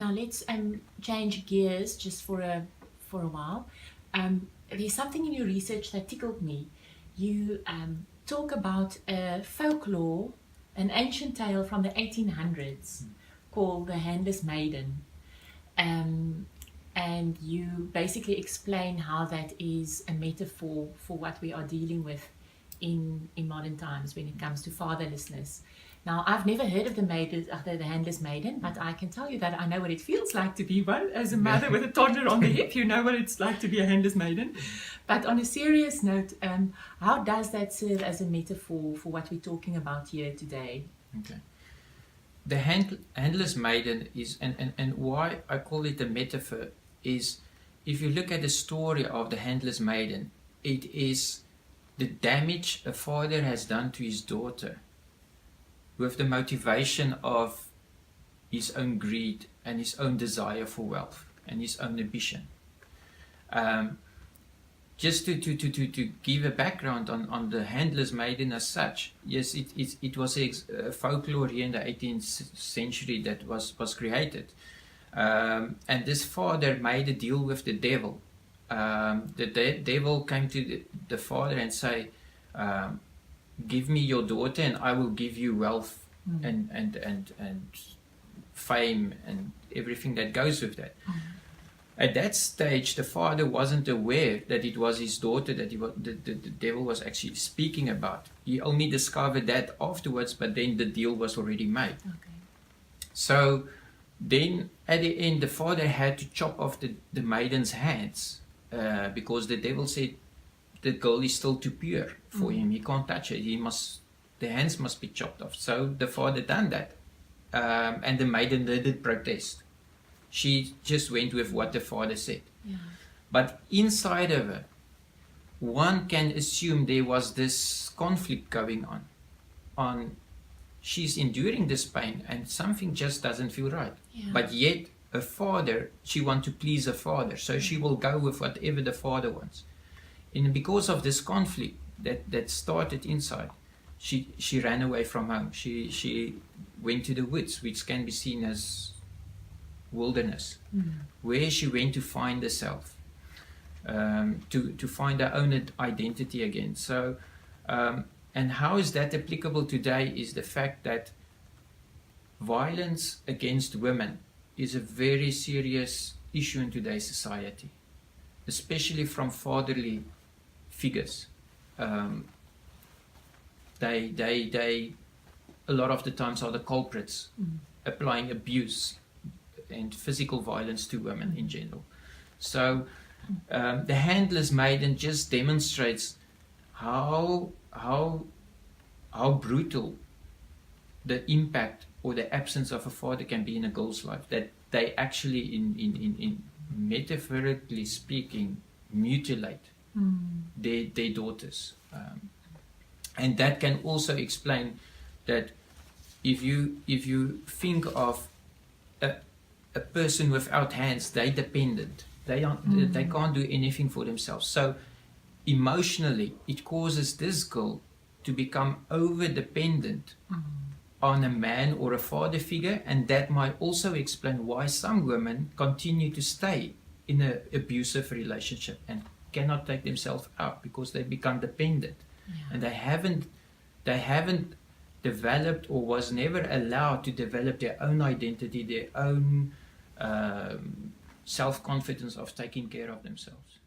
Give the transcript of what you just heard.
Now let's change gears just for a while. There's something in your research that tickled me. You talk about a folklore, an ancient tale from the 1800s called the Handless Maiden. And you basically explain how that is a metaphor for what we are dealing with in modern times when it comes to fatherlessness. Now, I've never heard of the Handless Maiden, but I can tell you that I know what it feels like to be one. As a mother with a toddler on the hip, you know what it's like to be a Handless Maiden. But on a serious note, how does that serve as a metaphor for what we're talking about here today? Okay. The Handless Maiden is, and why I call it a metaphor, is if you look at the story of the Handless Maiden, it is the damage a father has done to his daughter with the motivation of his own greed and his own desire for wealth and his own ambition. Just to give a background on the Handless Maiden as such, yes, it was a folklore here in the 18th century that was created. And this father made a deal with the devil. The devil came to the father and say, give me your daughter and I will give you wealth and fame and everything that goes with that. At that stage, the father wasn't aware that it was his daughter that the devil was actually speaking about. He only discovered that afterwards, but then the deal was already made. Okay. So then at the end, the father had to chop off the maiden's hands because the devil said the girl is still too pure for him. He can't touch her. The hands must be chopped off. So the father done that. And the maiden didn't protest. She just went with what the father said. Yeah. But inside of her, one can assume there was this conflict going on. She's enduring this pain and something just doesn't feel right. Yeah. But yet, her father, she wants to please her father. So she will go with whatever the father wants. And because of this conflict that started inside, she ran away from home. She went to the woods, which can be seen as wilderness, where she went to find herself, to find her own identity again. So, and how is that applicable today is the fact that violence against women is a very serious issue in today's society, especially from fatherly figures. They a lot of the times are the culprits, applying abuse and physical violence to women in general. So the Handless Maiden just demonstrates how brutal the impact or the absence of a father can be in a girl's life, that they actually in metaphorically speaking mutilate their daughters, and that can also explain that if you think of a person without hands, they're dependent. They can't do anything for themselves. So emotionally, it causes this girl to become over dependent on a man or a father figure, and that might also explain why some women continue to stay in an abusive relationship and cannot take themselves out because they become dependent, and they haven't developed or was never allowed to develop their own identity, their own self-confidence of taking care of themselves.